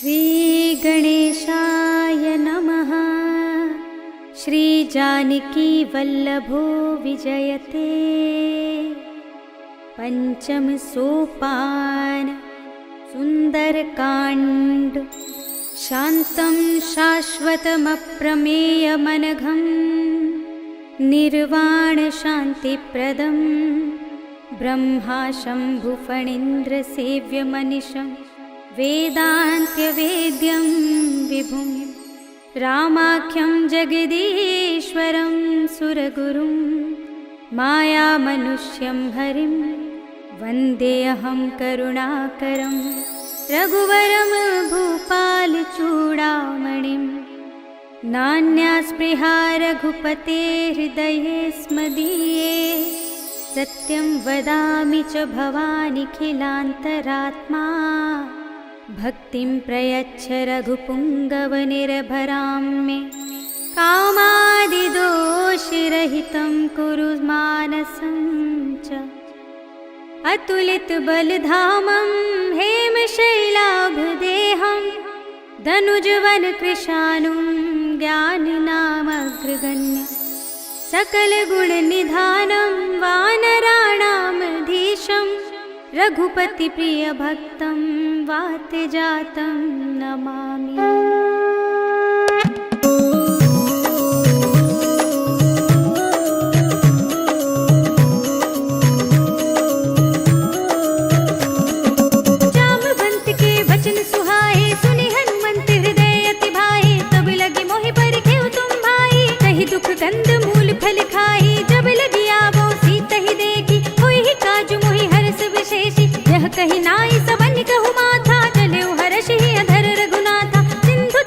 श्रीगणेशाय नमः। श्रीजानकीवल्लभो विजयते। पंचम सोपान सुंदरकांड। शान्तं शाश्वतमप्रमेयमनघं निर्वाणशान्तिप्रदं ब्रह्मा शम्भुफणीन्द्रसेव्यमनिशं वेदान्त्यवेद्यं विभुं रामाख्यं जगदीश्वरं सुरगुरुं मायामनुष्यं हरिं वन्देऽहं करुणाकरं रघुवरं भूपालचूडामणिं। नान्यास्पृहा रघुपते हृदये स्मदीये सत्यं वदामि च भवानिखिलान्तरात्मा। भक्तिं प्रयच्छ रघुपुङ्गवनिर्भरां मे कामादिदोषरहितं कुरु मानसं च। अतुलितबलधामं हेमशैलाभदेहं धनुजवनकृशानुं ज्ञानिनामग्रगण्यं सकलगुणनिधानं वानराणामधीशं रघुपतिप्रियभक्तं वातजातं नमामि। कही नाई सबन कहु माथा चले हर्षि अधर रघुनाथा। सिंधु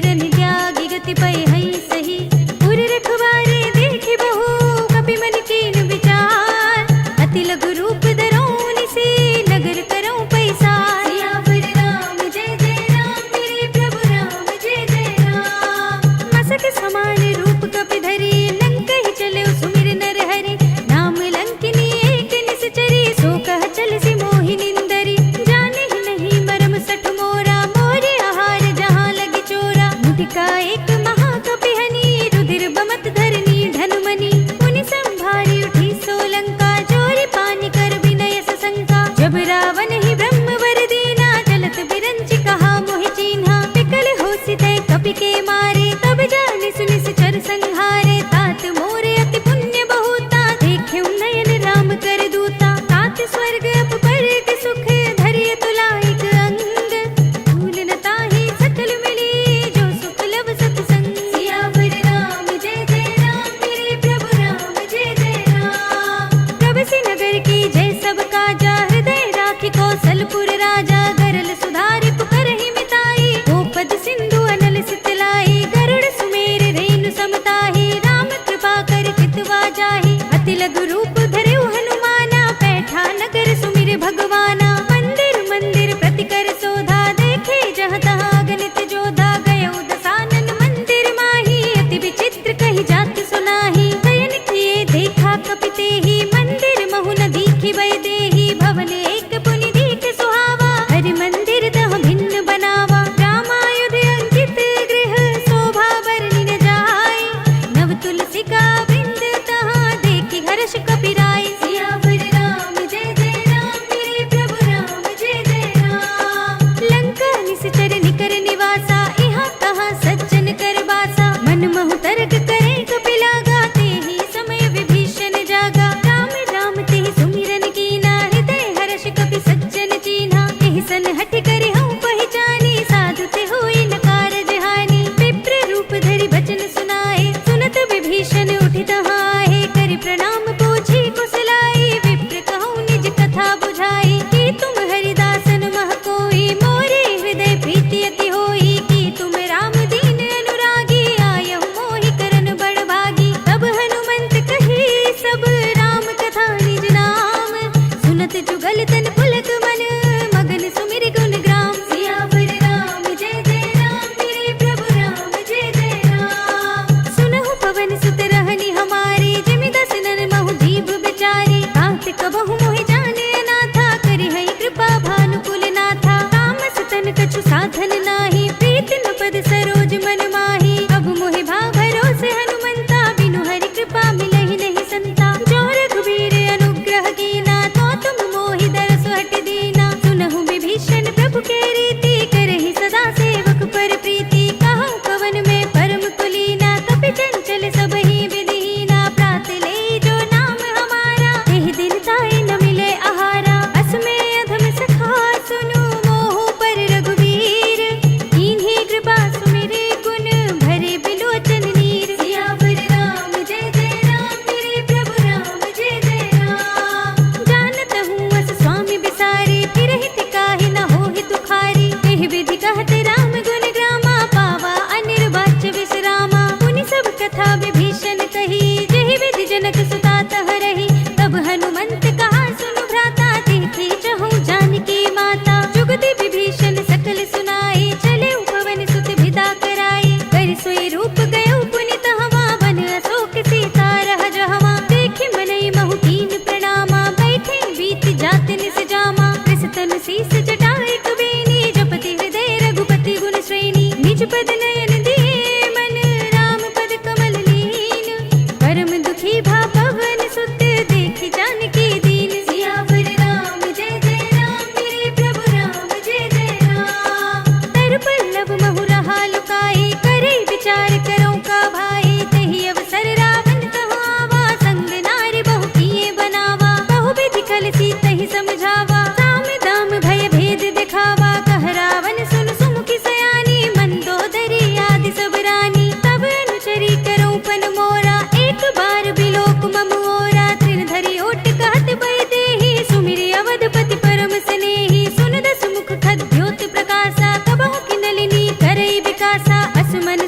शरीरन त्यागी गति पय हई सही पुर रखवारे देखि बहु कपि मन कीन विचार अति लघु रूप धरऊं से नगर करऊं पैसार सियावर राम जय जय राम मेरे प्रभु राम जय जय राम मसक समान रूप कपि धरी लंक ही चले सुमिर नर हरि नाम लंकिनी एक निसचरी सो कह चल सी मोहि निंदरी जाने ही नहीं मरम सठ मोरा मोरे आहार जहाँ लगी चोरा मुटिका एक महाकपि हनी रुधिर बमत धरनी धनुमनी मुनि संभारी उठी सोलंका चोरी पानी कर विनय सशंका जब रावण ही ब्रह्म वर दीना चलत बिरंच कहा मोहि चीन्हा विकल होसि तै कपि के मारे तब जानि सुनि चर संहारे तात मोरे अति पुण्य बहुता देखे नयन राम कर दूता तात स्वर्ग अप पर के सुख धरिय तुलाइक अंग भूल न ताहि सकल मिली जो सुख लब सत्संग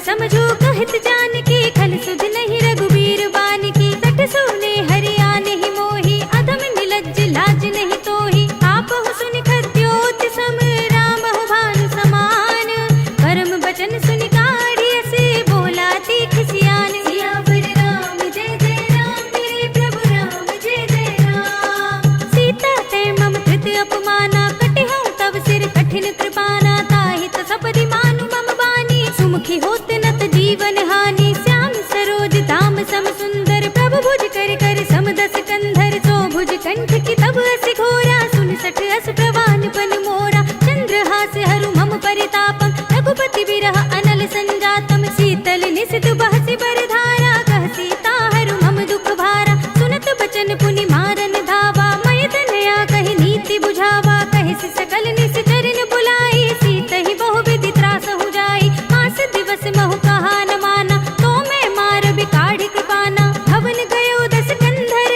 समझो कहत जान की, खल सुध नहीं रघुबीर बान की। सठ सोने हरिया नहीं मोही, अधम निलज्ज लाज नहीं तोही। आप हो सुनि खद्योत सम, राम हो भानु समान। परम बचन सुनि काढ़ी असे, बोला तीख सियान। सियावर राम जय जय राम, मेरे प्रभु राम जय जय राम। सीता ते मम कृत अपमाना, कटे हूँ तब सिर कठिन कृपाना। ताहित सपदि मानु मम बानी, सुमुखी होत नत जीवन हानि। श्याम सरोज धाम सम सुंदर, प्रभु भुज कर कर सम दस कंधर। सो भुज कंठ की तब अस घोरा, सुन सठ अस प्रवान पन मोरा। चंद्रहास हरु मम परितापम, रघुपति बिरह अनल संजातम। शीतल निसित बहसि बरधारा, कह सीता हरु मम दुख भारा। सुनत बचन पुनि मारन धावा, मय तनया कहि नीति बुझावा। कहि सि सकल निस चरण बुलाई, सीत ही बहु विधि त्रास हो जाई। मास दिवस महु कहा न माना, तो मैं मार बिकाढ़ कृपाना। भवन गयो दस कंधर,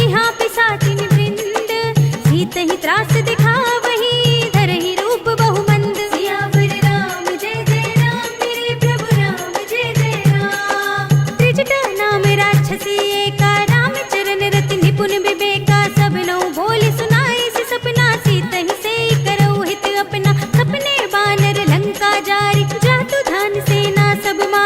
इहाँ पिशाचिन वृंद। सीत ही त्रास दिखावही, धरहि रूप बहु मंद। सियावर राम जय जय राम, मेरे प्रभु राम जय जय राम। त्रिजटा नाम राक्षसी एका, राम चरण रति निपुण विवेका। सब नौ बोली सुनाई सि सपना, सीत ही से करऊ हित अपना। सपने बानर लंका जारी, जातु धान सेना सब मारी।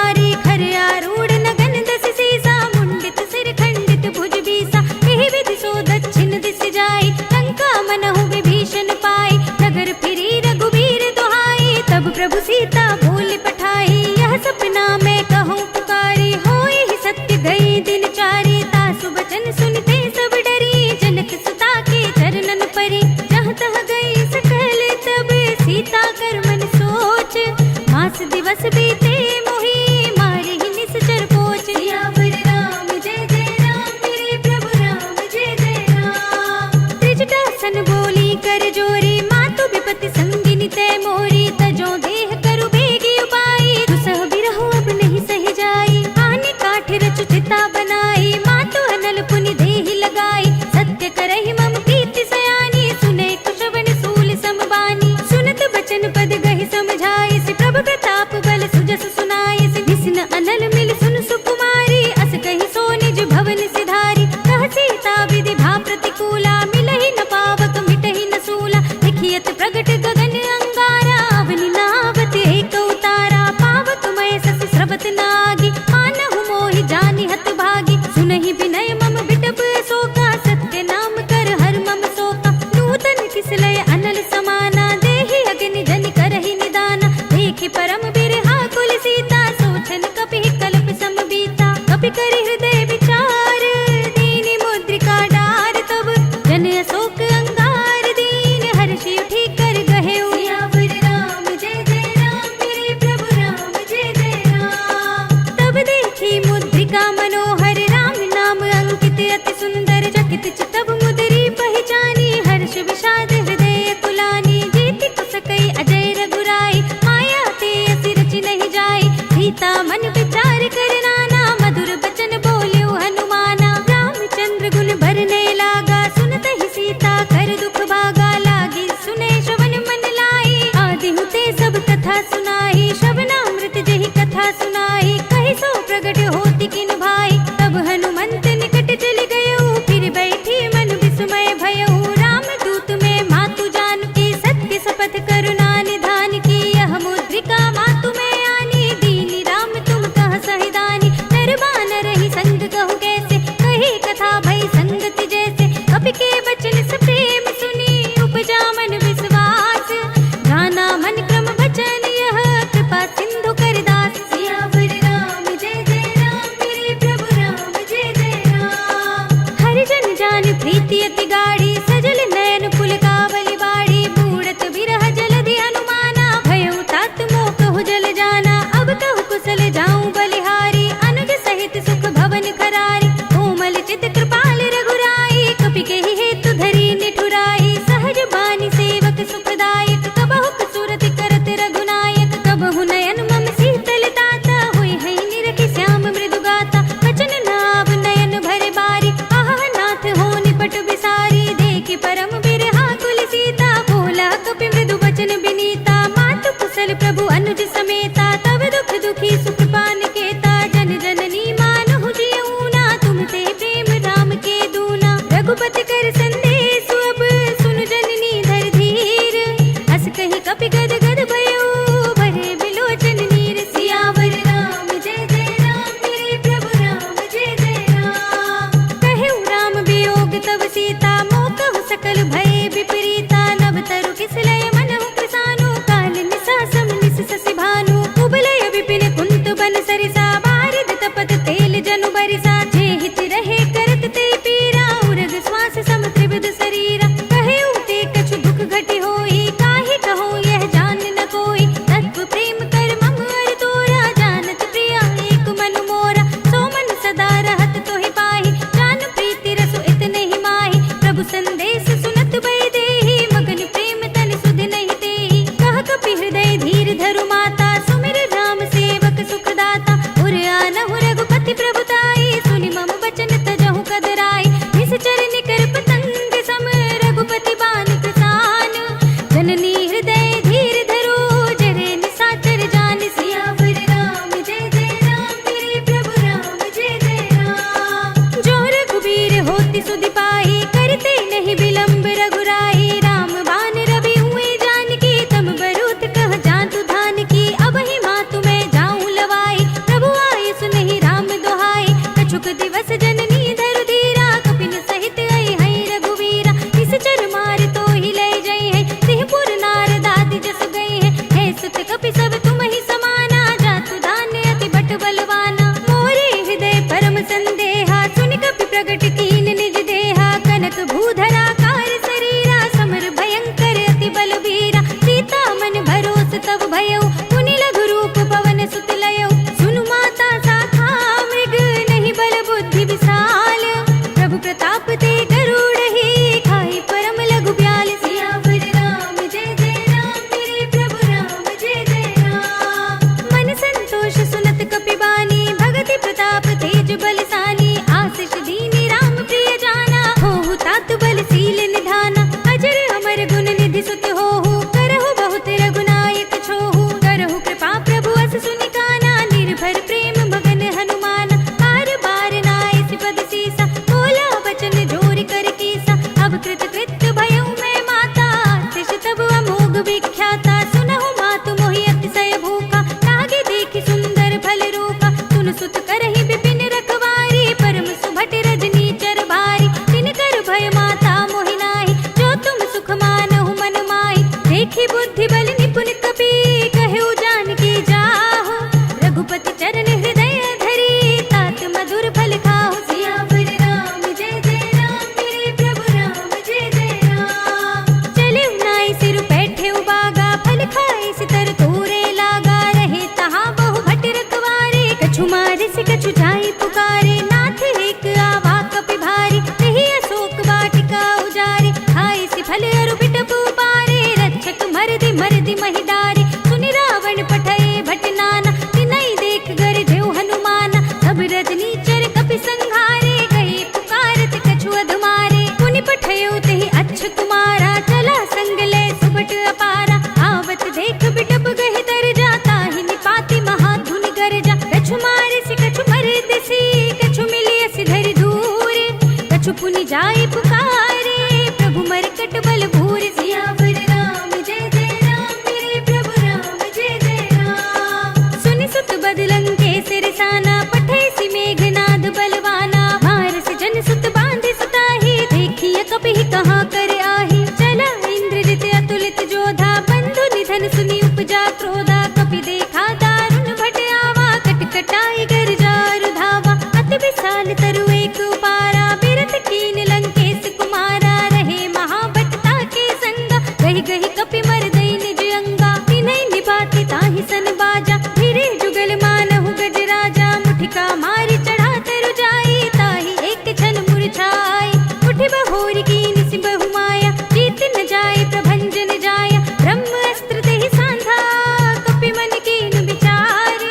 कछु पुनि जाय पुकारे, प्रभु मरकट बल भूर सियावर राम जय जय राम, मेरे प्रभु राम जय जय राम। सुनि सुत बदलंग के सिरसाना, पठे सि मेघनाद बलवाना, मारस जन सुत बांधे सुताही, देखिए कपिहि कहाँ कर आही। चला इंद्रजित अतुलित जोधा, बंधु निधन सुनि उपजा क्रोधा, कपि देखा दारुण भट आवा, कटकटाई गर जारु धावा। अति विशाल तरु एक उपारा, बिरत कीन लंकेश कुमारा, रहे महाभटता के संगा, गहि गहि कपि मर दई निज अंगा। तिन्है निपाति ताहि सन बाजा, फिरे जुगल मानहु गज राजा, मुठिका मारि चढ़ा तरु जाई, ताहि एक क्षण मूर्छाई। उठि बहोरी कीनि सि बहु माया, जीत न जाय प्रभंजन जाया, ब्रह्म अस्त्र तेहि सांधा, कपि मन कीन विचार।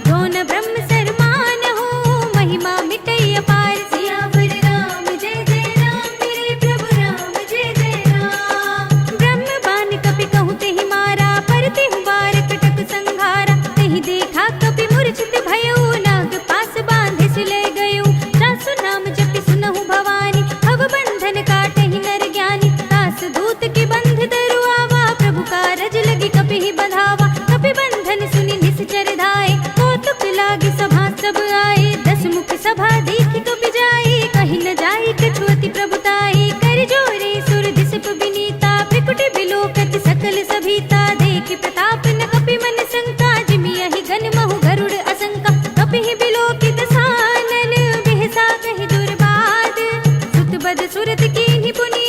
जो न ब्रह्म सरमान हो, महिमा मिटई अपार, सियावर राम जय जय राम, मेरे प्रभु राम जय जय राम। ब्रह्म बान कपि कहूँ तेहि मारा, पर तेहु बार कटक संघारा, तेहि देखा कपि मूर्छित भयउ, नाग पास बांधे सिले गयउ। सासु नाम जपि सुनहु भवानी, भव बंधन काटहि नर ज्ञानी। दास दूत के बंध धरु आवा, प्रभु कारज लगी कपिहि बंधावा। कपि बंधन सुनि निश्चर धाये, कौतुक लागी सभा सब आए। दस मुख सभा देखि कपि जाए, कहि न जाए कछु अति प्रभुताई। कर जोरे सुर दिसप विनीता, भृकुट बिलोकत सकल सभीता। देखि प्रताप न कपि मन शंका, जिमियहि गन महु गरुड़ असंका। कपिहि बिलोकित सानन, बिहसा कहि दुर्बाद। सुत बद सुरत कीन्हि पुनि,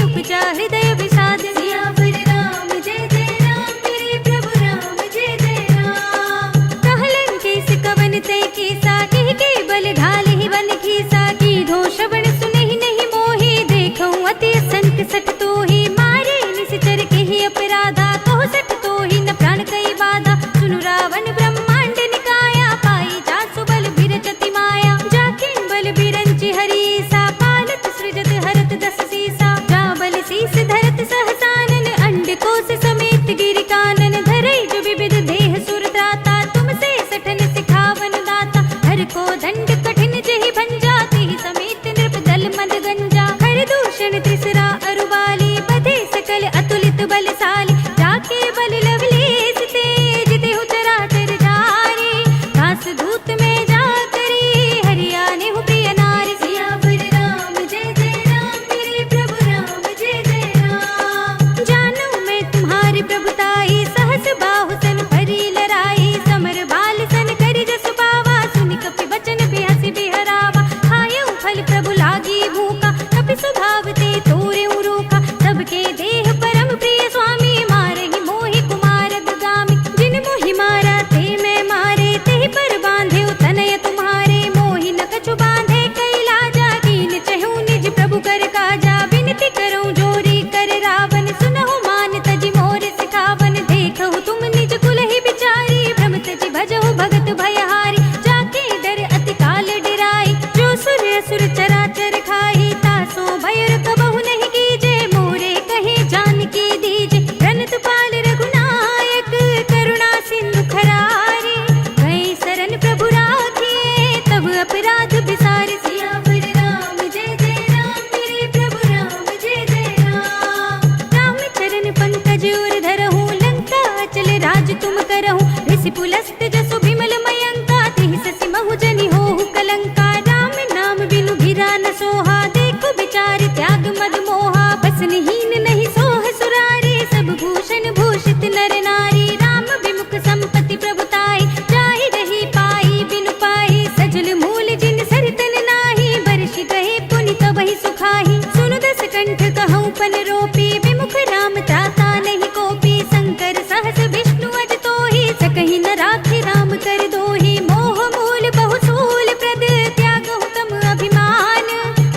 उपजा हृदय विषाद। सियावर राम जय जय राम, मेरे प्रभु राम जय जय राम। कहलन केस कवन तय केसा, कहि के बल ढालहि वन खीसा। कीधो श्रवण सुनहि नहीं मोहि, देखऊँ अति असंख सठ तोहि। मारे निश्चर केहि अपराधा, कहो सठ तोहि न प्राण कई बाधा। सुनु रावण ब्रह्मांड निकाया, पाई जासु बल बिरचति माया। जाके बल बिरंचि हरीसा, पालत सृजत हरत दस सीसा। जा बल शीस धरत सहसानन, अंड कोश समेत गिरि कानन। धरई जो विविध देह सुर त्राता, तुमसे सठन सिखावन दाता। हर को दंड कठिन जेहि भंजा, तेहि समेत नृप दल मद गंजा। हर दूषण त्रिसरा अरुबाली, बधे सकल अतुलित बलशाली। जाके बल लवलेश तेज, देहु चराचर जारी। दास दूत में जा करी, हरियाने हु प्रिय नारी। सियावर राम जय जय राम, मेरे प्रभु राम जय जय राम। जानू मैं तुम्हारी प्रभुताई, सहस बाहु सन भरी लराई। समर बाल सन करि जसु पावा, सुनि कपि बचन बिहसि बिहरावा। खायउ फल प्रभु लागी भूखा, कपि स्वभाव ते तोरेउ रूखा। सबके देह परम प्रिय स्वामी, मारहि मोहि कुमार दुगामी। जिन मोहि मारा ते मैं मारे, तेहि पर बांधेउ तनय तुम्हारे। मोहि न कछु बांधे कई लाजा, कीन चहु निज प्रभु कर काजा। विनती करऊँ जोरी कर रावण, सुनहु मान तजि मोर सिखावन। देखहु तुम निज कुलहि बिचारी, भ्रम तजि भजहु भगत भयहारी। जाके डर अति काल डिराई, जो सुर असुर चराचर खाई। तासो भयर कबहु नहीं कीजे, मोरे कहे जानकी दीजे। प्रणत पाल रघुनायक, करुणा सिंधु खरारी। गए शरण प्रभु राखिए, तब अपराध बिसारे। सियावर राम जय जय राम, मेरे प्रभु राम जय जय राम। राम चरण पंकज उर धरहु, लंका अचल राज तुम करहु। ऋषि पुलस्त जसु विमल मयंका, तेहि ससि महु जनि होहु कलंका। राम नाम बिनु गिरा न सोहा, देखो विचार त्याग मद मोहा। बसनहीन नहीं सोह सुरारी, सब भूषण भूषित नर नारी। राम विमुख संपत्ति प्रभुताई, जाहि रही पाई बिनु पाई। सजल मूल जिन सरितन नाही, बरषि गए पुनि तबहि सुखाही। सुनु दस कंठ कहऊँ पन रोपी, विमुख राम त्राता नहीं कोपी। शंकर सहस विष्णु अज तोहि, सकहि न राखि राम कर दोहि। मोह मूल बहु सूल प्रद, त्यागहु तम अभिमान।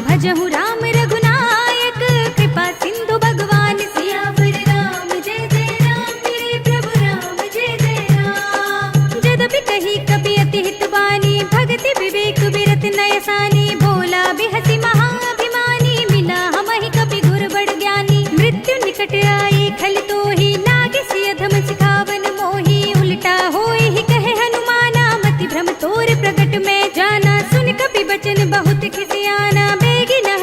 भजहु राम रघुनायक, कृपा सिंधु भगवान। सियावर राम जय जय राम, मेरे प्रभु राम जय जय राम। जदपि कही कपि अति हित बानी, भगति विवेक विरत नयसानी। बोला बिहसि महाअभिमानी, मिला हमहि कपि गुर बड़ ज्ञानी। मृत्यु निकट आई खल तोहि, लागे सिय धम सिखावन मोहि। उल्टा होए ही कहे हनुमाना, मति भ्रम तोर प्रगट में जाना। सुन कपि बचन बहुत खिसियाना, बेगी न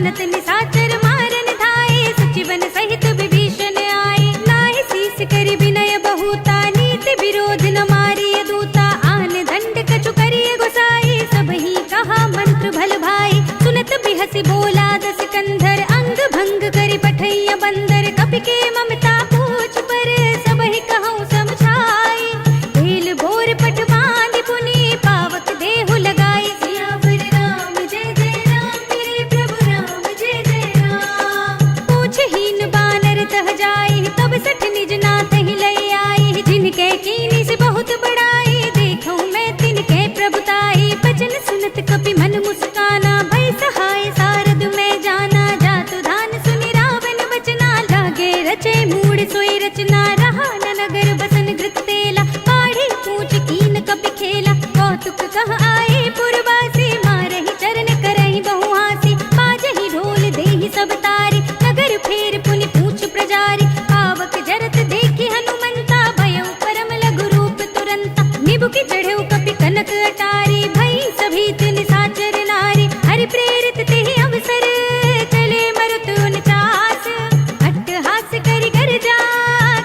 सुनत निशाचर मारन धाये, सचिवन सहित विभीषण आए। नाहि शीस करि विनय बहुता, नीति विरोध न मारिय दूता। आन दंड कछु करिय गोसाई, सबहि कहा मंत्र भल भाई। सुनत बिहसि बोला दस कंधर, अंग भंग करि पठैया बंदर। कपि के ममता पूछ पर, सबहि कहूँ समझाई। तेल बोर पट बांधि पुनि, पावक देहु लगाई। सियावर राम जय जय राम, मेरे प्रभु राम जय जय राम। पूछहीन बानर तह जाई, तब सठ निज नाथ ही लई आई। जिनके कीनी से बहुत बड़ाई, देखूं मैं तिनके प्रभुताई। बचन सुनत कपि मन मुस्काना, भय सहाय सारद में जाना। जातु धान सुनि रावण बचना, लागे रचे मूढ़ सोई रचना। रहा न नगर बसन घृत तेला, पाढ़ी पूछ कीन कपि खेला। कौतुक कह आए पुरवासी, मारहि चरण करहि बहुहासी। बाजहि ढोल देहि सब तारी, नगर फेर पुनि पूछ प्रजारी। पावक जरत देखि हनुमंता, भयउ परम लघु रूप तुरंता। निबुकि चढ़ेउ कपि कनक अटारी, भई सभीत निशाचर नारी। हरि प्रेरित तेहि अवसर, चले मरुत उनचास। अट्टहास करि गर्जा,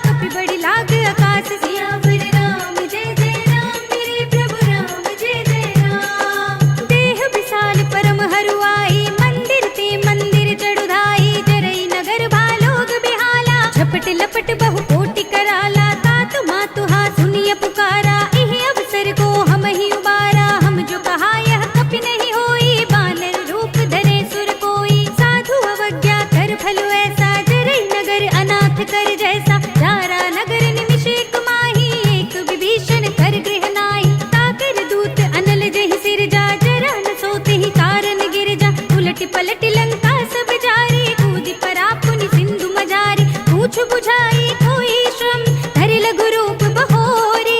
कपि बड़ी लाग आकाश। सियावर राम जय जय राम, मेरे प्रभु राम जय जय राम। देह विशाल परम हरुआई, मंदिर ते मंदिर चढ़ुधाई। जरई नगर भालोग बिहाला, झपट लपट बहु कोटि कराला। तात मातु हा सुनिय पुकारा, इहि अवसर को हम ही उबारा। हम जो कहा यह कपि नहीं होई, बानर रूप धरे सुर कोई। साधु अवज्ञा कर फल ऐसा, जरई नगर अनाथ कर जैसा। जारा नगर निमिष एक माही, एक विभीषण कर गृह नाई। ताकर दूत अनल जहि सिर जा, जरा न सोते ही कारण गिर जा। उलट पलट लंका सब जारी, कूदि परा पुनि सिंधु मजारी। पूछ बुझाई कोई श्रम, धरि लघु रूप बहोरी।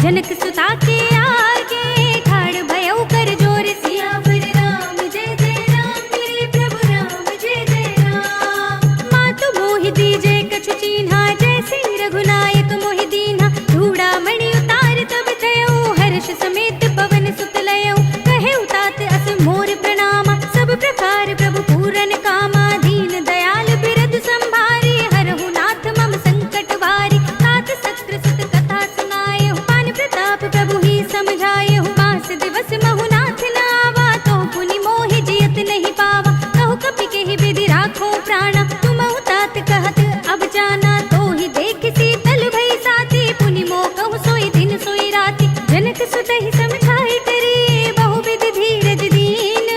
जनक सुता के आगे, ठाड़ भयउ कर जोर। सियावर राम जय जय राम, मेरे प्रभु राम जय जय राम। मातु मोहि दीजे कछु चीन्हा, जैसे रघुनायक मोहि दीन्हा। चूड़ामणि उतार तब थयउ, हर्ष समेत पवन सुत लयउ। कहेउ तात अस मोर प्रणामा, सब प्रकार प्रभु पूरन कामा। दीन दयाल बिरधु संभारी, हरहु नाथ मम संकट वारी। तात सत्र सुत कथा सुनाएहु, पान प्रताप प्रभु ही समझाएहु। मास दिवस महु नाथ न आवा, तो पुनि मोहि जियत नहीं पावा। कहु कपि केहि विधि राखो प्राणा, तुमहु तात कहत अब जाना। तो ही देख शीतल भई साथी, पुनि मोह कहु सोई दिन सोई राति। जनक सुत ही समझाई करे, बहु विधि धीरज दीन।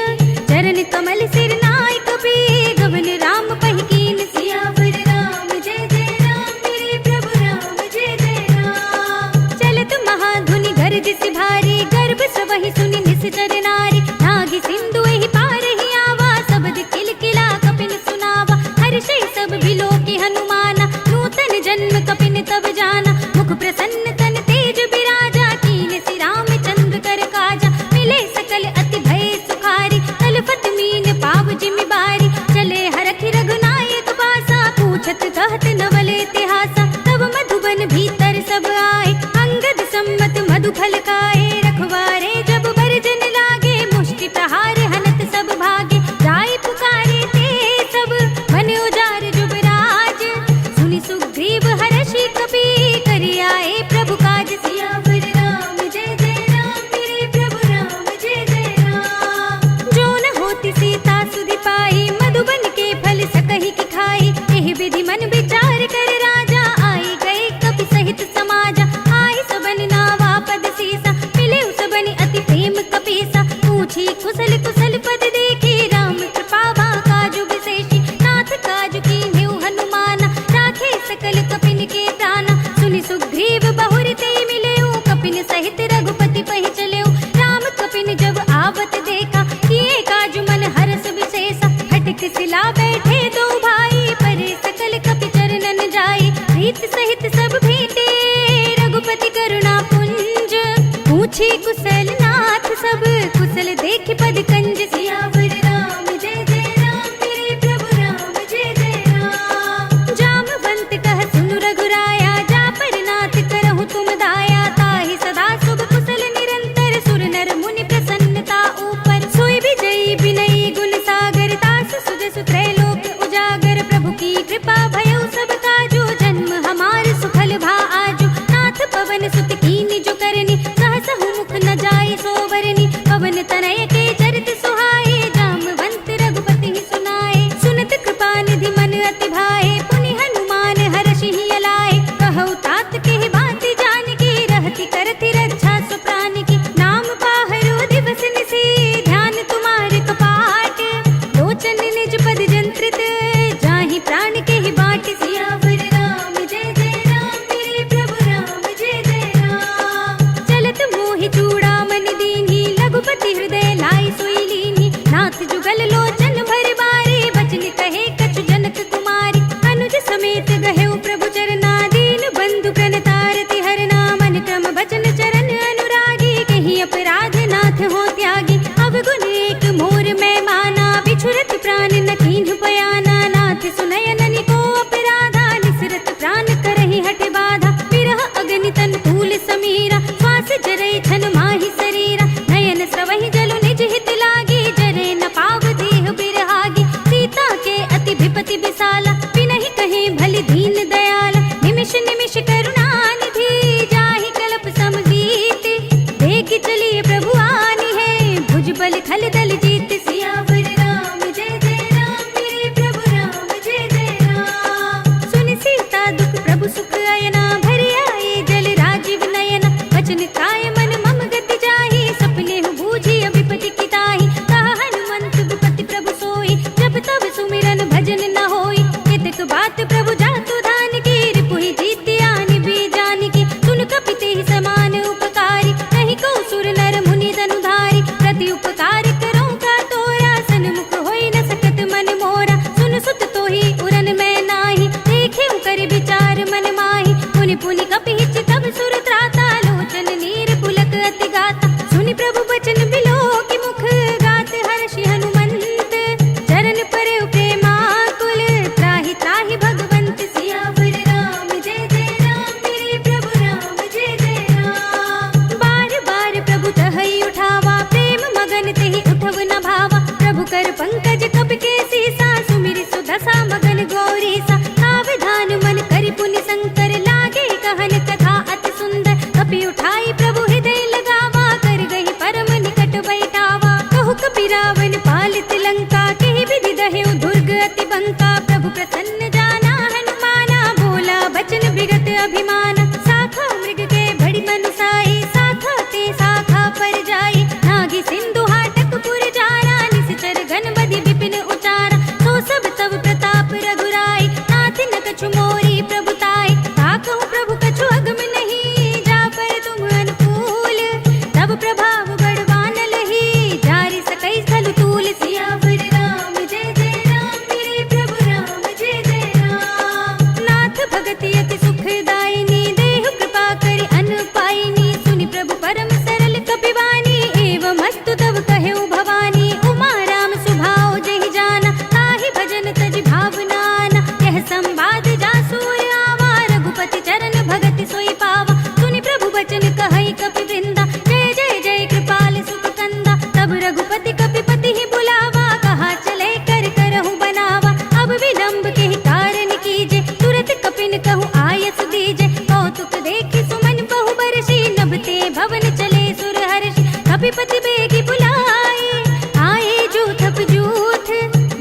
चरण कमल सिर नाय कपि, गवन राम पहि कीन। सियावर राम जय जय राम, मेरे प्रभु राम जय जय राम। चलत महाधुनि गरज सि भारी, गर्भ सबहि सुनि निश्चर नारी। नागी सिंधु एहि पार ही आवा, सबद किलकिला कपिन सुनावा। हर्षै सब बिलोकि हनुमाना, नूतन जन्म कपिन तब जाना। मुख प्रसन्न तन तेज बिराजा, कीन सि रामचंद्र कर काजा। मिले सकल अति भय सुखारी, तलफत मीन पाव जिमि बारी। चले हरखि रघुनायक पासा, पूछत कहत नवल इतिहासा। तब मधुबन भीतर सब आए, अंगद सम्मत मधु फल खाए। रखवारे जब बरजन लागे, मुष्टि प्रहार हनत सब भागे। जाय पुकारे ते सब, मन उजार जुबराज। सुनि सुग्रीव हर्षि कपि, करि आए प्रभु काज। सियावर राम जय जय राम, मेरे प्रभु राम जय जय राम। जो न होती सीता सुधि पाई, मधुबन के फल सकहि की खाई। एहि विधि मन विचार कर राजा, आई गए कपि सहित समाजा। आई सबन नावा पद सीसा, मिले सबनि अति प्रेम कपीसा। पूछी कुशल कुशल पद देखी, राम कृपा बा काजु विशेषी। नाथ काजु कीन्हेउ हनुमाना, राखे सकल कपिन के प्राणा। सुनि सुग्रीव बहुर ते मिलेउ, कपिन सहित रघुपति पहि चलेउ। राम कपिन जब आवत देखा, किए काजु मन हरस विशेषा। फटक सिला बैठे दो भाई, परे सकल कपि चरणन जाई। प्रीत सहित सब भेंटे, रघुपति करुणा पुंज। पूछी कुशल नाथ सब, कुशल देख पद कंज। सियावर राम जय जय राम, मेरे प्रभु राम जय जय राम। जामवंत कह सुनु रघुराया, जा पर नाथ करहु तुम दाया। ताहि सदा शुभ कुशल निरंतर, सुर नर मुनि प्रसन्नता ऊपर। सोई विजयी विनयी गुण सागर, दास सुजस सुनि प्रभु बचन बिलो की मुख गात हर्षि हनुमंत चरण पर प्रेमाकुल त्राहि त्राहि भगवंत सियावर राम जय जय राम मेरे प्रभु राम जय जय राम। बार बार प्रभु तहई उठावा प्रेम मगन तेहि उठव न भावा प्रभु कर पंकज कप के सीसा सुमिर सुदशा मगन गौरी सा सावधान मन करि पुनि शंकर लागे कहन कथा अति सुंदर कपि उठाई प्रभु हृदय लगावा कर गई परम निकट बैठावा कहु कपि रावण पालित लंका के विधि दहेउ दुर्ग अति बंका प्रभु प्रसन्न जाना हनुमाना बोला बचन विगत अभिमान शाखा मृग के बड़ी मनुसाई शाखा ते शाखा पर जाई नागी सिंधु हाटक पुर जारा निश्चर गण बधि विपिन उचारा तो सब तब प्रताप रघुराई नाथ न कछु मोरी प्रभुताई ताकहु प्रभु कछु अगम नहीं जा पर तुम अनुकूल तब प्रभाव बड़वान लही जारि सकई स्थल तूल सियावर राम जय जय राम मेरे प्रभु राम जय जय राम। नाथ भगति अति सुखदायिनी देहु कृपा करि अनुपायिनी सुनि प्रभु परम सरल कपिवानी एवं अस्तु तब कहेउ भवानी उमा राम सुभाव जहि जाना ताहि भजन तज भावनाना यह संवाद जासूर आवा रघुपति चरण भगति सोई पावा सुनि प्रभु बचन कहई कपि वृंदा जय जय जय कृपाल सुख कंदा तब रघुपति कपिपति ही बुलावा कहा चले कर करहु बनावा अब विलंब के ही कारण कीजे तुरत कपिन कहु आयस दीजे कौतुक देखि सुमन बहु बरसी नभते भवन चले सुर हर्षि कपिपति बेगी बुलाए आए जूथ जूथ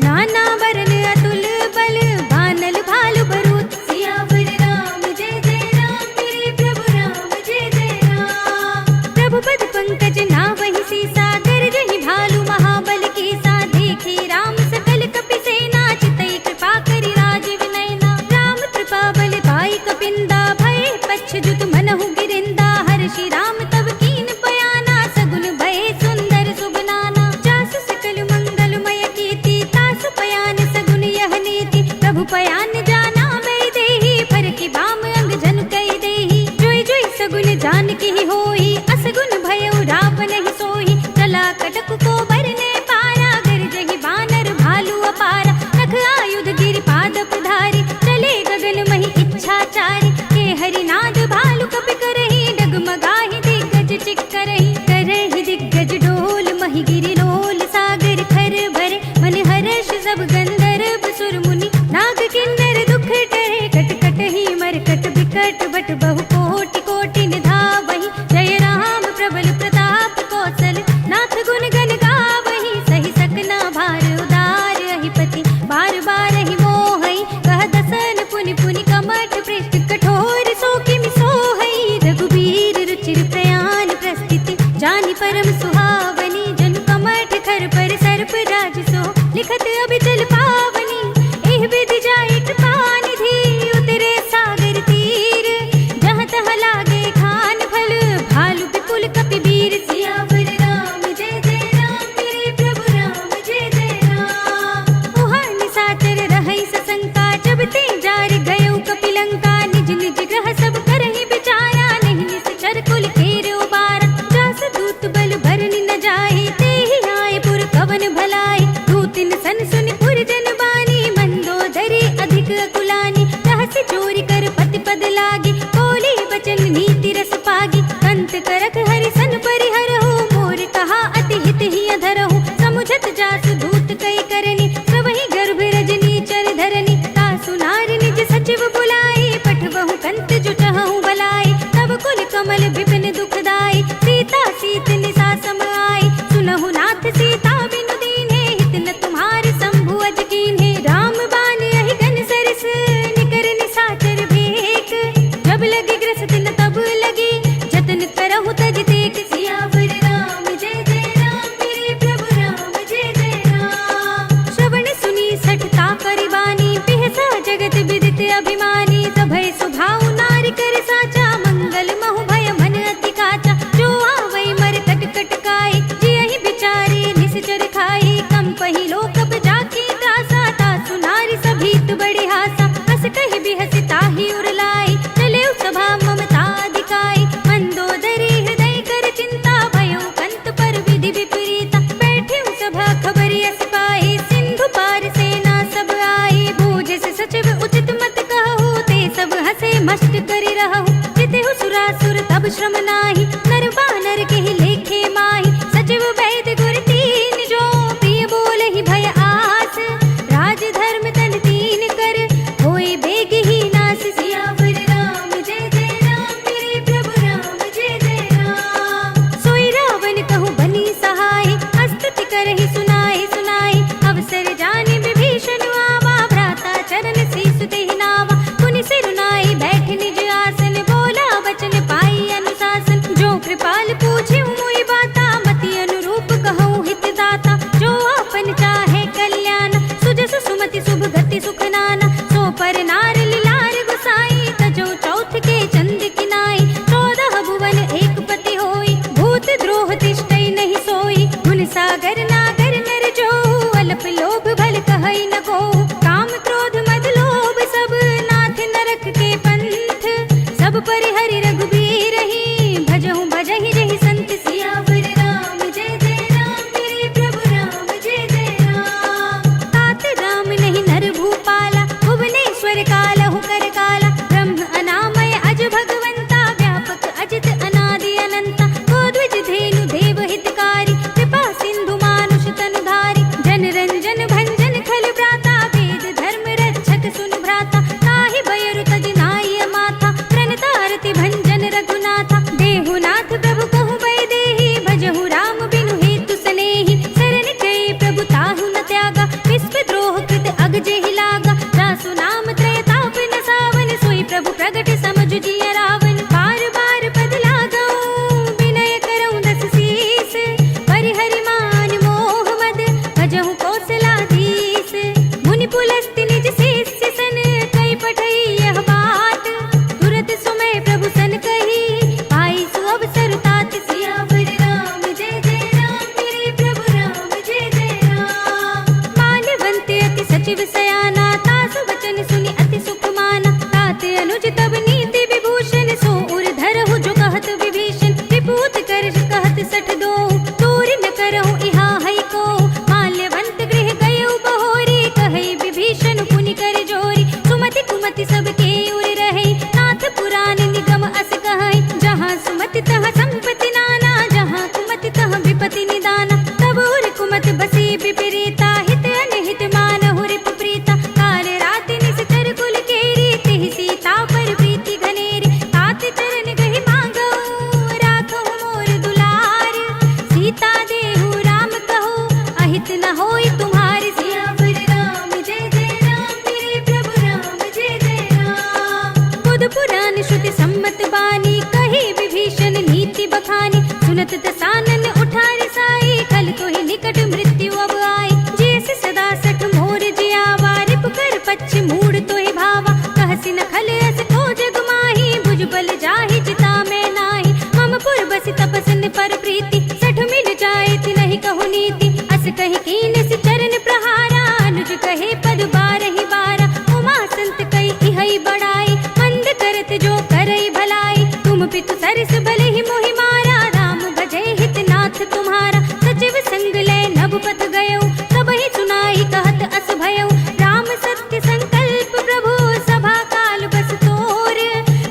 नाना वरन अतुल बल बानल भालु बरूथ सियावर राम जय जय राम मेरे प्रभु राम जय जय राम। प्रभु पद पंकज नावहि सीसा गरजहि भालु महाबल कीसा देखी राम सकल कपि सेना चितई कृपा करि राजीव नयना राम कृपा बल पाई कपिंदा भय पच्छ जुत मनहु गिरिंदा हर्षि राम तब कीन बयाना सगुन भय सुंदर सुबनाना जासु सकल मंगलमय कीर्ति तासु पयान सगुन यह नीति प्रभु पयान जाना मैं देही फर की बाम अंग जन कई देही जोई जोई सगुन जान की होई असगुन भयउ रावण ही सोही चला कटक को बरने पारा गरजहि बानर भालु अपारा नख आयुध गिरि पाद पधारी चले गगन मही इच्छाचारी के हरिनाद भालु कपि करहि डगमगाहि दिग्गज चिक्करहि करहि दिग्गज डोल मही गिरि लोल सागर खर भरे मन हर्ष सब गंधर्व सुर मुनि नाग किन्नर दुख टरे कट कट ही मरकट बिकट बट बहु कोटि कोटि निधावहि जय राम प्रबल प्रताप कौशल नाथ गुण गण गावहि सही सकना भार उदार अहिपति बार बार ही मोहई कह दसन पुनि पुनि कमठ पृष्ठ कठोर सो किमि सोहई रघुबीर रुचिर प्रयाण प्रस्थिति जानि परम सुहावनी जन कमठ खर पर सर्प राज सो लिखत अभिचल पावनी एह विधि जाय कृपा निधि उतरे सागर तीर जहाँ तहाँ लागे खान फल भालु विपुल कपि वीर सियावर राम जय जय राम मेरे प्रभु राम जय जय राम। उहाँ निशाचर रहै सशंका जब ते जार गयो कपि लंका निज निज ग्रह सब करहि विचारा नहीं निश्चर कुल केर उबारा जास दूत बल भरनि न जाहि तेहि आए पुर कवन भलाई दूतिन सन सुनि पुर जन बानी मंदोदरी अधिक अकुलानी रहस्य चोरी कर पति पद लागी बोली बचन नीति रस पागी कंत करक हरि सन परिहरहु मोर कहा अति हित ही अधरहु समुझत जासु दूत कई करनी सबहि गर्भ रजनी चर धरनी तासु नार निज सचिव बुलाई पठबहु कंत जुटहु बलाई तब कुल कमल विपिन दुखदाई सीता सीत निसा सम आई सुनहु नाथ सीता बिनु दीन्हे हित न तुम्हारे शंभु अज कीन्हे राम बान यही घन सरस निकर निशाचर भेक जब लगी ग्रस तिन तब लगी जतन करहु तज देख सियावर राम जय जय राम मेरे प्रभु राम जय जय अति निदाना। तब उर कुमत बसी विपरीता, हित अनहित मानहु रिपु प्रीता। काल राति निस्तर कुल केरी, तिहि सीता पर प्रीति घनेरी। तात चरण गहि मांगऊ, राखहु मोर दुलार। सीता देहु राम कहू, अहित न होई तुम्हारी। सियावर राम जय जय राम, मेरे प्रभु राम जय जय राम। बुध पुराण श्रुति सम्मत बानी, कही विभीषण नीति बखानी। सुनत दसानन उठारि साई, कल तो ही निकट मृत्यु अब आई। जैस सदा सठ मोर जियावा, रिप कर पच्छ मूड तो ही भावा। कहसि न खल अस को जग माही, भुज बल जाहि चिता में नाही। मम पुर बसि तपसन पर प्रीति, सठ मिल जाए थी नहीं कहु नीति। अस कहि कीन सि चरण प्रहारा, अनुज कहे पद बारहि बारा। उमा संत कई इहै बड़ाई, मंद करत जो करई भलाई। तुम पितु सरस भले ही मोहि मारा, राम भजै हित नाथ तुम्हारा। सचिव संग लय नभ पथ गयो, तब ही सुनाई कहत अस भयउ। राम सत्य संकल्प प्रभु, सभा काल बस तोर।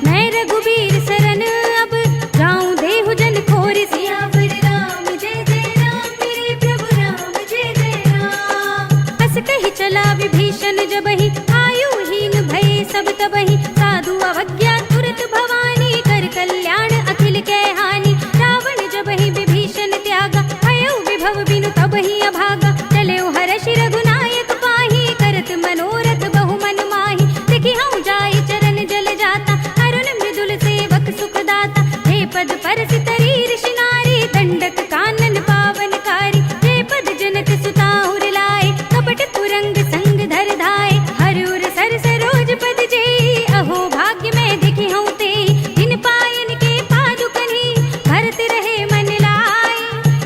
मैं रघुबीर सरन अब, जाऊं देहु जन खोर। सियावर राम जय जय राम, मेरे प्रभु राम जय जय राम। अस कहि चला विभीषण जबहि, आयुहीन भये सब तबहि। साधु अवज्ञा तुरत भवानी, कर कल्याण अखिल कै हानि। रावण जबहि विभीषण त्यागा, भयउ विभव बिनु तबहि अभागा। चलेउ हरषि रघुनायक पाहि, करत मनोरथ बहु मन माहि। देखि हऊँ जाई चरण जल जाता, अरुण मृदुल सेवक सुख दाता। हे पद परसि तरी ऋषि नारी, दंडक कानन पावनकारी। हे पद जनक सुता उर लाए, कपट कुरंग संग धर धाए। हर उर सर सरोज पद जेई, अहो भाग्य में देखि हऊँ तेई। इन पायन के पादुकनि, भरत रहे मन लाई।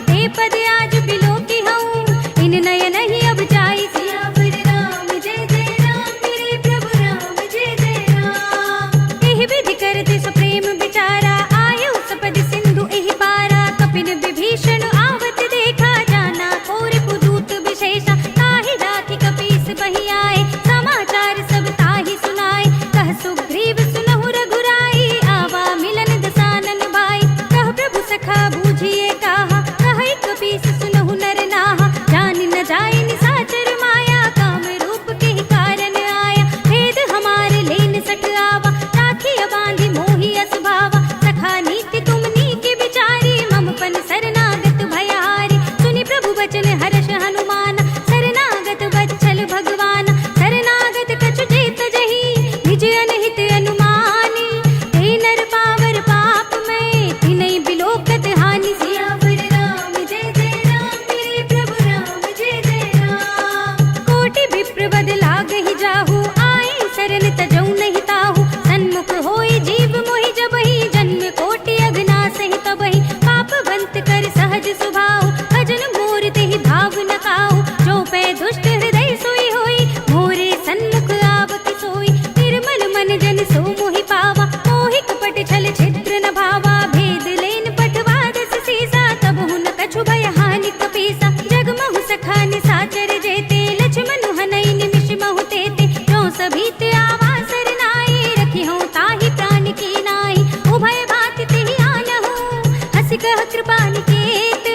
हे पद आज बिलोकी हऊँ, इन नयन ही अब जाई। सियावर राम जय जय राम, मेरे प्रभु राम जय जय राम। एहि विधि करते सप्रेम विचारा, आयु सपद सिंधु एहि पारा। कपिन विभीषण आवत देखा, जाना और पुदूत विशेषा। ताहि राखी कपीस बहि आए, समाचार सब ताहि सुनाए। कह सुग्रीव सुनहु रघुराई, आवा मिलन दसानन भाई। कह प्रभु सखा बूझिए काहा, कहै कपीस सुनहु नर नाहा। जान न जाय निसाचर माया, काम रूप के ही कारण आया। भेद हमारे लेन सठ आवा, राखिय बांधि मोहि अस भावा। सखा नीति तुम नीके विचारी, मम पन शरणागत भयहारी। सुनि प्रभु वचन हर्ष हनुमाना, शरणागत वत्सल भगवाना। शरणागत कछु जेत जहि, निज अनहित अनुमानी। ते नर पावर पाप में, तिनै बिलोकत हानि। सियावर राम जय जय राम, मेरे प्रभु राम जय जय राम। कोटि विप्र बद लागहि जाहु, आए शरण तजौ नहीं ताहु। सन्मुख होई जीव मोहि जबहि, जन्म कोटि अगना सहि तबहि। पापवंत कर सहज सुभाउ, भजन मोर तेहि भाव न काऊ। जो पै दुष्ट हृदय सोई होई, मोरे सन्मुख आवति सोई। निर्मल मन जन सो मोहि पावा, मोहि कपट छल छिद्र न भावा। भेद लेन पठवा दस सीसा, तब हुन कछु भय हानि कपीसा। जगमहु सखा निसाचर जेते, लक्ष्मण हनई निमिष महु तेते। जो सभीत आवा सरनाई, रखी हूँ ताहि प्राण की नाई। उभय भांति तेहि आनहु, हँसि कह कृपा निकेत।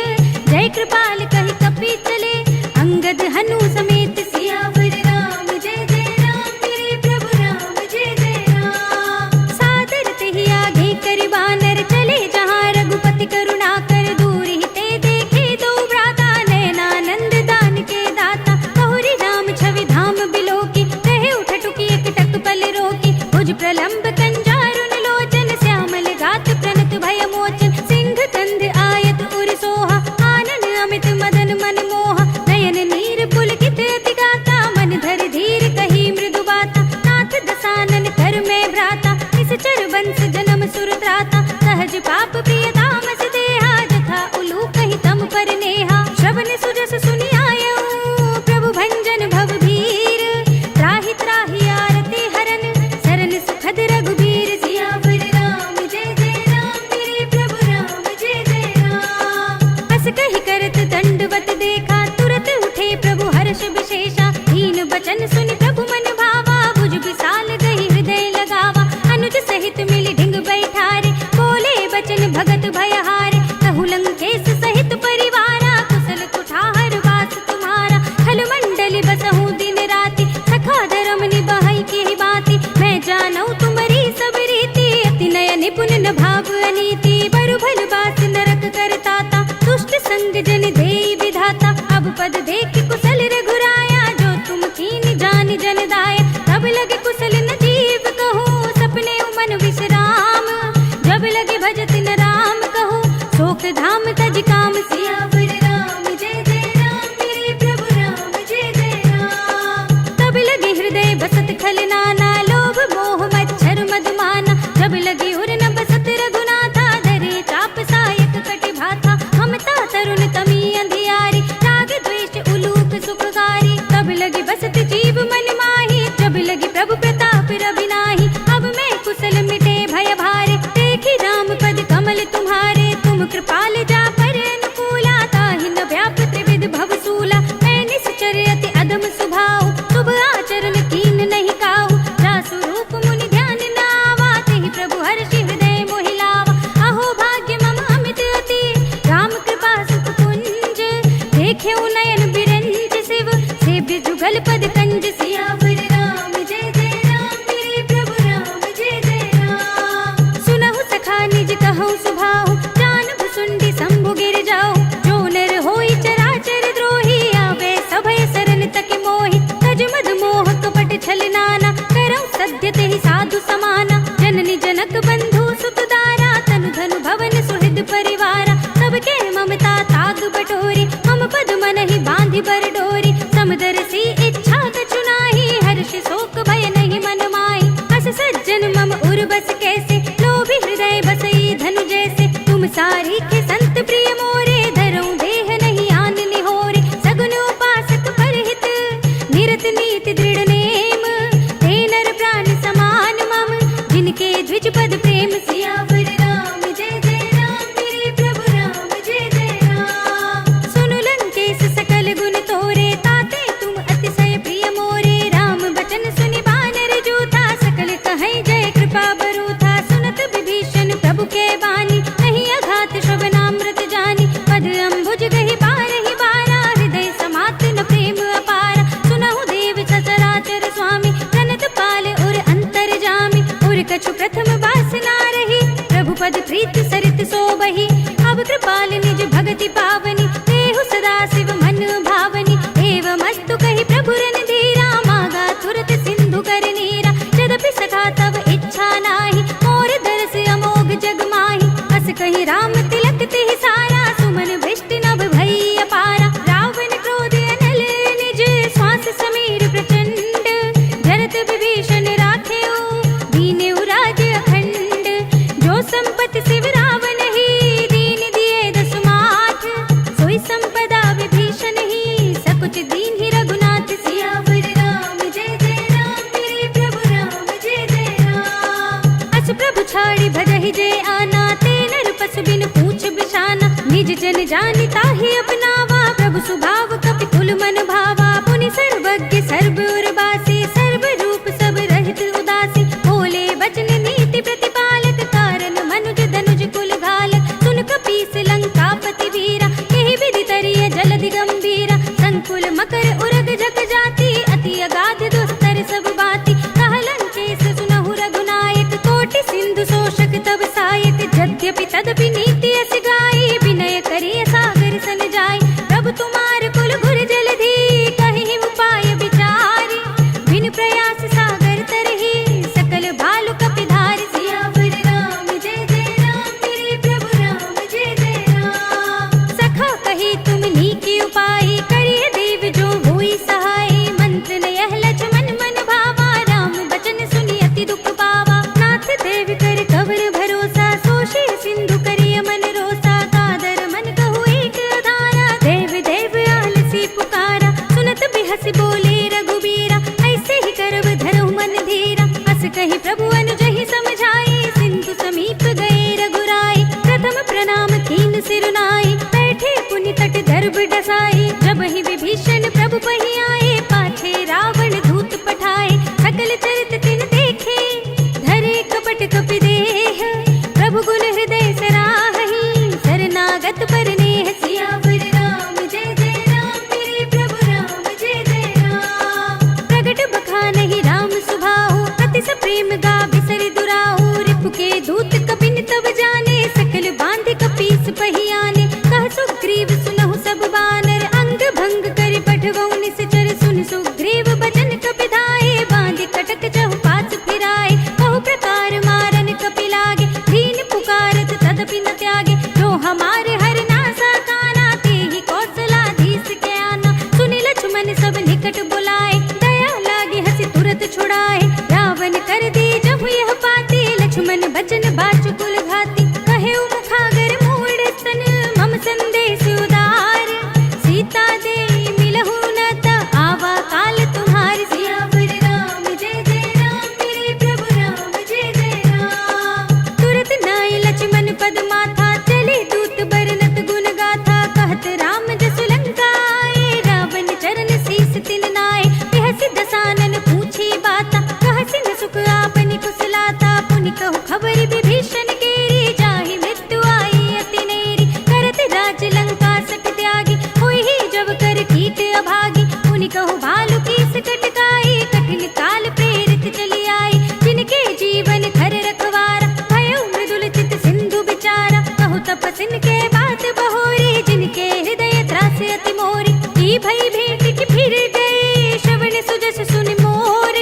जय कृपाल कहि कपि चले, अंगद हनु समेत। सियावर राम जय जय राम, मेरे प्रभु राम जय जय राम। सादर तेहि आगे करि बानर, चले जहाँ रघुपति करुणा कर। दूर ही ते देखे दो भ्राता, नयनानंद दान के दाता। बहुरी राम छवि धाम बिलोकी, कहे उठ टुकी एक टक पल रोकी। भुज प्रलंब कंजारुन लोचन, श्यामल गात प्रणत भय मोचन। सिंह कंध आयत उर सोहा, आनन अमित पद देख कुशल रघुराया, जो तुम कीन जान जन दाया। तब लगे कुशल न जीव कहूँ, सपने मन विश्राम। जब लगे भजत न राम कहूँ, शोक धाम तज काम। सियावर राम जय जय राम, मेरे प्रभु राम जय जय राम। तब लगे हृदय बसत खल नाना, लोभ मोह मच्छर मधुमाना। जब लगे उर न बसत रघुनाथा, धरे चाप सायक कटि भाथा। ममता तरुण तमी अंधियारी, राग द्वेष उलूक सुखकारी। तब लगी बसत जीव मन माही, जब लगी प्रभु प्रताप रवि नाही। अब मैं कुशल मिटे भय भारे, देखी राम पद कमल तुम्हारे। तुम कृपाल जा पर अनुकूला, ताहि न व्याप त्रिविध भवसूला। मैं निश्चर अति अदम सुभाव, शुभ आचरण कीन नहीं काहू। रासु रूप मुनि ध्यान न आवा, तेहि प्रभु हर्षि हृदय मोहि लावा। अहो भाग्य मम अमित अति, राम कृपा सुख कुंज। देखे नयन बिरंज शिव, सेव्य जुगल पद कंज। सियावर राम जय जय राम, मेरे प्रभु राम जय जय राम। सुनहु सखा निज कहूँ सुभाहु, जानहु सुंडी शंभु गिर जाओ। जो नर होई चराचर द्रोही, आवे सभय शरण तक मोहि। तज मद मोह कपट छल नाना, करौ सद्य तेहि साधु समाना। जननी जनक बंधु सुत दारा, तनु धनु भवन सुहृद परिवारा। सबके ममता ताग बटोरी, मम पद मनहि बांधि बर डोरी। समदर्शी इच्छा कछु नाही, हर्ष शोक भय नहीं मन माही। हस सज्जन मम उर बस कैसे, लोभी हृदय बसई धनु जैसे। तुम सारी के संत प्रिय मोरे, धरऊं देह नहीं आन निहोरे। सगुन उपासक परहित, निरत नीति दृढ़ नेम। ते नर प्राण समान मम, जिनके द्विज पद प्रेम। सियावर राम जय जय राम, मेरे प्रभु राम जय जय राम। सुनु लंकेश सकल गुण तोरे, ताते तुम अतिशय प्रिय मोरे। राम बचन सुनि बानर जूथा, सकल कहीं जय कृपा बरूथा। सुनत विभीषण प्रभु के बानी, नहीं अघात श्रवणामृत जानी। पद अम्बुज गहि बारहि बारा, हृदय समात न प्रेम अपारा। सुनहु देव सचराचर स्वामी, प्रणत पाल उर अंतर जामी। उर कछु प्रथम वासना रही, प्रभु पद प्रीत सरित सोबहि। अब कृपाल निज भगति पावनी, देहु सदा शिव मन भावनी। एवं अस्तु कहि प्रभु रणधीरा, मागा तुरत सिंधु कर नीरा। यद्यपि सखा तब इच्छा नाही, मोर दरस अमोघ जग माही। अस कहि राम तिलक तेहि सारा, सुमन भृष्टि नभ भई अपारा। रावण क्रोध अनल निज, श्वास समीर प्रचंड। जरत विभीषण राखेउ, दीनेउ राज अखंड। जो संपत्ति शिव रावण ही, दीन दिए दस माठ। सोई संपदा विभीषण ही, सकुच दीन ही रघुनाथ। सियावर राम जय जय राम, मेरे प्रभु राम जय जय राम। अस प्रभु छाड़ी भजहि जय आना, ते नर पशु बिन पूछ बिछाना। निज जन जानि ताहि अपनावा, प्रभु सुभाव कपि कुल मन भावा। पुनि सर्वज्ञ सर्व उर्वासी, सर्व रूप सब रहित उदासी। बोले बचन नीति प्रतिपालक, कारण मनुज धनुज कुल घालक। सुन कपीस लंकापति वीरा, यही विधि तरिय जलधि गंभीरा। संकुल मकर उरग जग जाति, अति अगाध दुस्तर सब बाती। कह लंकेश सुनहु रघुनायक, कोटि सिंधु शोषक तब सायक। यद्यपि तदपि नीति अस गाई, विनय करिय सागर सन जाय। प्रभु तुम्हार कुल घुर जलधि, कहि उपाय विचारी। बिन प्रयास सागर तरहि, सकल भालु कपि धारि। सियावर राम जय जय राम, मेरे प्रभु राम जय जय राम। सखा कही तुम नीकी उपाय, करिय देव जो होई सहाय। मंत्र न यह लक्ष्मण मन भावा, राम बचन सुनि अति दुख पावा। नाथ देव कर कवर भरोसा, सोषे सिंधु करिय मन रोसा। कादर मन कहु एक अधारा, देव देव आलसी पुकारा। सुनत बिहस बोले रघुबीरा, ऐसे ही करब धरहु मन धीरा। अस कहि प्रभु अनुजहि समझाई, सिंधु समीप गए रघुराई। प्रथम प्रणाम कीन सिरुनाई, बैठे पुनि तट दर्भ डसाई। जब ही विभीषण प्रभु पहि आए, पाछे रावण दूत पठाए। सकल चरित तिन देखे, धरे कपट कपि देह। प्रभु गुण हृदय सराहहि, शरणागत पर नेह। सियावर राम जय जय राम, मेरे प्रभु राम जय जय राम। प्रगट बखानहि राम सुभाहु, अति सप्रेम गा बिसरि दुराहु। रिपु के दूत कपिन तब जाने, सकल बांध कपीस पहि आने। कह सुग्रीव सुनहु सब बानर, हमारे हर नासा काना, ते ही कौशलाधीश के आना। सुनि लक्ष्मण सब निकट बुलाए, दया लागे हंसी तुरत छुड़ाए। रावण कर दी जब यह पाती, लक्ष्मण बचन बाचुकुल घाती। कहे मुखागर मूड स्तन, मम संदेश उदार। सीता दे मिलहु न त आवा काल तुम्हार। सियावर राम जय जय राम, मेरे प्रभु राम जय जय राम। तुरत नाय लक्ष्मण पद माथा, चले दूत बरनत गुण गाथा। कहत राम जसु लंका आए, रावण चरण शीस तिन नाय। बिहसि दसानन पूछी बाता, कहसि न सुख आपनि कुशलाता। पुनि कहु खबर विभीषण केरी, जाहि मृत्यु आई अति नेरी। करत राज लंका सठ त्यागी, होई ही जब कर कीट अभागी। पुनि कहु भालु कीस कटकाई, कठिन काल प्रेरित चली आई। जिनके जीवन खर रखवारा, भयो मृदुल चित सिंधु बिचारा। कहु तपसिन के बात बहोरी, जिनके हृदय त्रास अति मोरी। की भई भेंट की फिर गए, श्रवण सुजस सुनि मोर।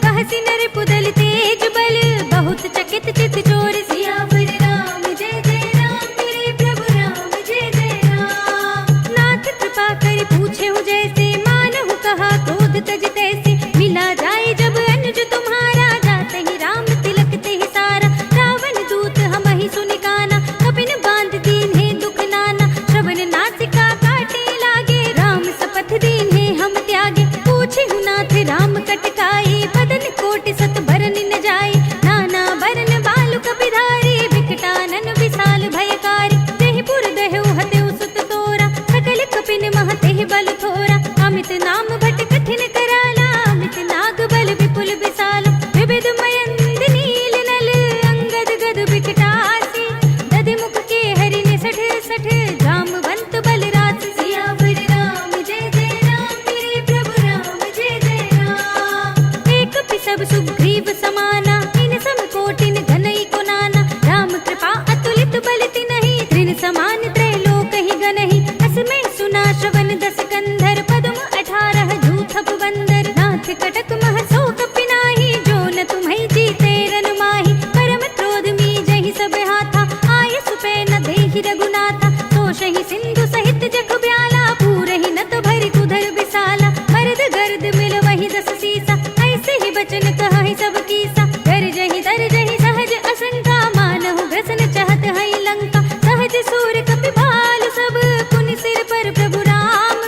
कहसि नर पुदल तेज बल, बहुत चकित चित चोर। सियावर राम जय जय राम, मेरे प्रभु राम जय जय राम। नाथ कृपा कर पूछे हूँ जैसे, मानहु कहा क्रोध तज तैसे। मिला जाए जब अनुज तुम्हारा, जाते ही राम तिलक ते ही सारा। रावण दूत हम ही सुनि काना, कपिन बांध दीन्हे दुख नाना। श्रवण नासिका काटे लागे, राम शपथ दीन्हे हम त्यागे। पूछे हूँ नाथ राम कटकाई, बदन कोट सत बरन न जाए। नाना बरन बालु कपिधारी, विकटानन विशाल भयकारी। देहि पुर दहेउ हतेउ सुत तोरा, सकल कपिन मह तेहि बल थोरा। अमित नाम भट कठिन कराला, अमित नाग बल विपुल विशाल। विविध मयंद नील नल, अंगद गद विकटासी। दधि मुख के हरि ने सठ सठ, जामवंत बल रास। सियावर राम जय जय राम, मेरे प्रभु राम जय जय राम। एक पिसब सुग्रीव समाना, इन सम कोटिन घनई को नाना। राम कृपा अतुलित बल तिनहि, तृण समान त्रैलोक ही गनहि। असमय सुना श्रवण दस कंधर, पद्म 18 जूथप बंदर। नाथ कटक मह सो कपिनाहि, जो न तुम्हि जीते रन माहि। परम क्रोध मी जहि सब हाथा, आय सुपै न देहि रघुनाथा। तोषहि सिंधु सहित जख ब्याला, पूरहि नत भरि कुधर विसाला। मर्द गर्द मिल वही दस सीसा, ऐसे ही बचन कहहि सब कीसा। दर्जहि सहज असंका, मानहु ग्रसन चहत हई लंका। सहज सूर कपि भालु सब, पुनि सिर पर प्रभु राम।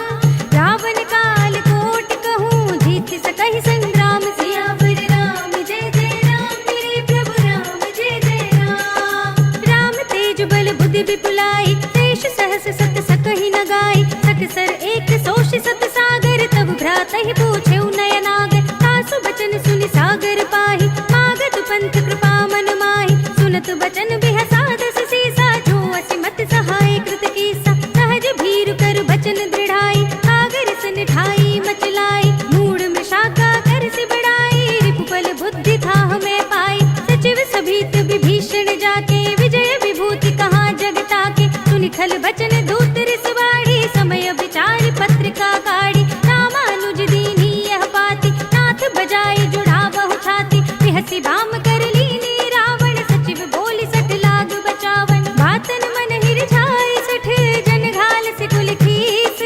रावण काल कोट कहूँ, जीत सकहि संग्राम। सियावर राम जय जय राम, मेरे प्रभु राम जय जय राम। राम तेज बल बुद्धि विपुलाई, शेष सहस सत सकहि न गाई। सकसर एक सोष सत सागर, तब भ्रातहि पूछेउ नयनागर। तासु बचन सुनि सागर पाहि, मागत पंथ कृपा मन माहि। सुनत बचन बिहसा दस सीसा, जो असिमत सहाय कृत कीसा। सहज भीरु कर बचन दृढ़ाई, सागर सन ठाई मचलाई। मूढ़ मृषाका कर सि बढ़ाई, रिपुबल बुद्धि था हमें पाई। सचिव सभीत विभीषण जाके, विजय विभूति कहाँ जग ताके। सुनि खल बचन दूत रिसवाड़ी, समय विचार पत्रिका काढ़ी। रामानुज दीन्ही यह पाती, नाथ बजाए जुड़ा बहु छाती। बिहसि बाम कर लीनी रावण, सचिव बोली सठ लाग बचावन। बातन मन हिरझाई सठ, जन घाल से कुल खीस।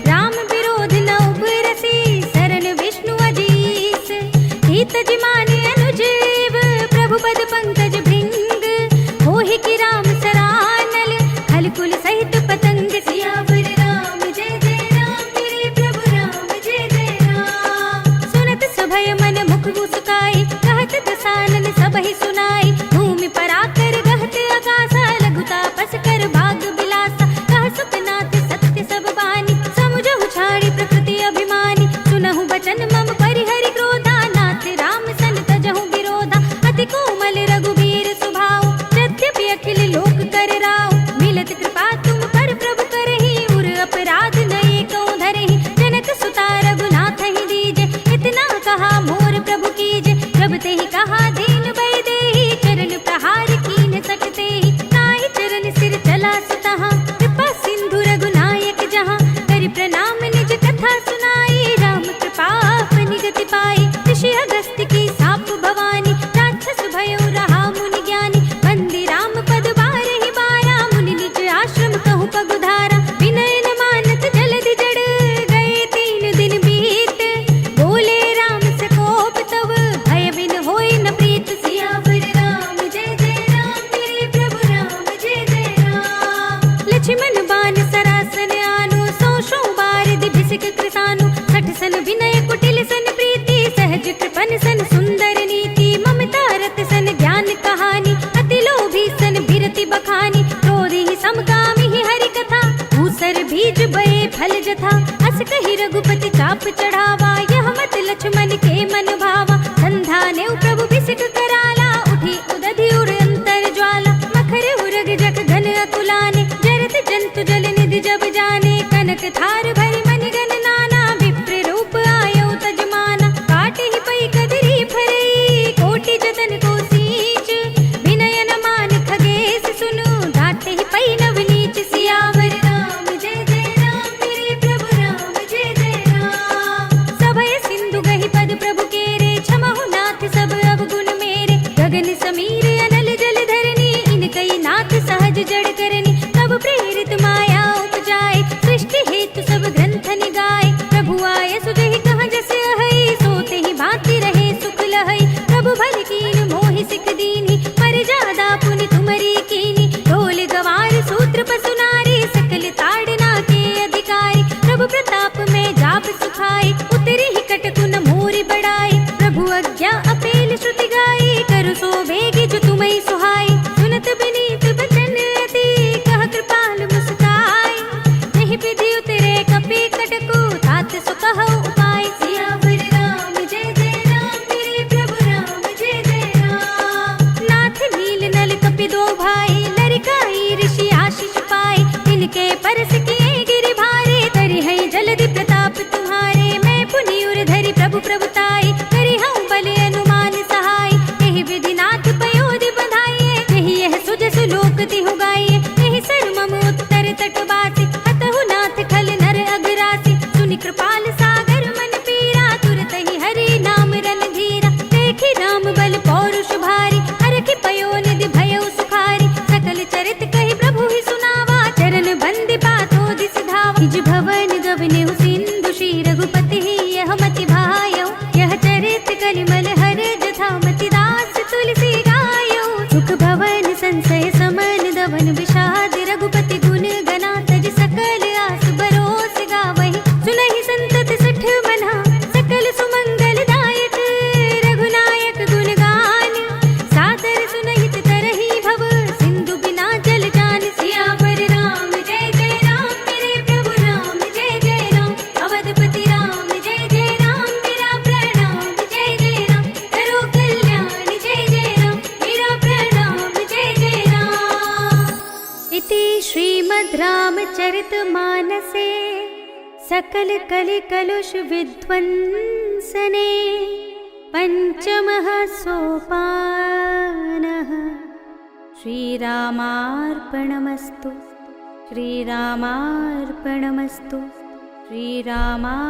राम विरोध न उपरसी, शरण विष्णु अजीस। हित जिमाने अनुजीव, प्रभु पद पंकज भृंग। होहि कि राम सरानल, खल कुल सहित पतंग जथा। अस कही रघुपति चाप चढ़ावा, यह मत लक्ष्मण के मन भावा। संधा ने प्रभु बिसिक कराला, उठी उदधि उर अंतर ज्वाला। मखर उरग जग घन अतुलाने, जरत जंतु जल निधि जब जाने। कनक थार भरी मणिगण नाना, विप्र रूप आयो तजमाना। काट ही पई कदरी फरई, कोटि जतन को सींच। विनय न मान खगेश सुनु, धाते ही पई नवनीच। सियावर राम जय जय राम, मेरे प्रभु राम जय जय राम। सभय सिंधु गहि पद प्रभु केरे, क्षमहु नाथ सब अवगुण मेरे। गगन समीर अनल जल धरनी, इनकई नाथ सहज जड़ करनी। तब प्रेरित माया उपजाए, सृष्टि हेतु सब ग्रंथ निगाए। प्रभु आय सुजहि कहाँ जस अहै, सोते ही भांति रहे सुख लहै। प्रभु भल कीन मोहि सिख दीनी, पर जादा पुनि तुमरी कीनी। ढोल गवार सूत्र पसु नारी, सकल ताड़ना के अधिकारी। प्रभु प्रताप में जाप सुखाई, उतरी ही कटकु न मोरि बढ़ाई। प्रभु आज्ञा अपेल श्रुति गाई, करु सो बेगी जो तुम्हें सुहाई। सुनत बिनीत बचन अति, कह कृपाल मुस्काई। नहीं विधि उतरे कपि कटकु, तात सो कहु उपाय। सियावर राम जय जय राम, मेरे प्रभु राम जय जय राम। नाथ नील नल कपि दो भाई, लरिकाई ऋषि आशीष पाए। तिनके परस किए गिरि भारे, तरि हैं जलधि प्रताप तुम्हारे। मैं पुनि उर धरि प्रभु प्रभुताई, करि हूँ बल अनुमान सहाय। यही विधि नाथ पयोधि बधाइए, यही यह सुजसु लोक तिहु गाइए। यही सर मम उत्तर तट बासी, हतहु नाथ खल नर अगरासी। सुनि कृपाल सागर मन पीरा, तुरत ही हरि नाम रन धीरा। देखी राम बल पौरुष भारी, हरखि पयो निधि भयउ सुखारी। सकल चरित कहि प्रभु ही सुनावा, चरण बंदि पातो दिस धावा। निज भवन गवनेहु सिंधु, श्री रघुपति ही यह मति भायौ। यह चरित कलिमल हर जथा, मति दास तुलसी गायौ। सुख भवन संशय समन दवन, विषाद रघुपति गुण गना। तज सकल आस बरोस गावहि, सुनहि संतत सठ मना। सकल सुमंगल दायक, रघुनायक गुण गान। सादर सुनहित तरहि भव, सिंधु बिना जल जान। सियावर राम जय जय राम, मेरे प्रभु राम जय जय राम। अवधपति राम जय जय राम, मेरा प्रणाम जय जय राम। करो कल्याण जय जय राम, मेरा प्रणाम जय जय राम। इति श्रीमद् रामचरितमानसे सकल कलि कलुष विध्वंसने पंचमः सोपानः। श्रीरामार्पणमस्तु, श्रीरामार्पणमस्तु, श्रीरामार्पणमस्तु।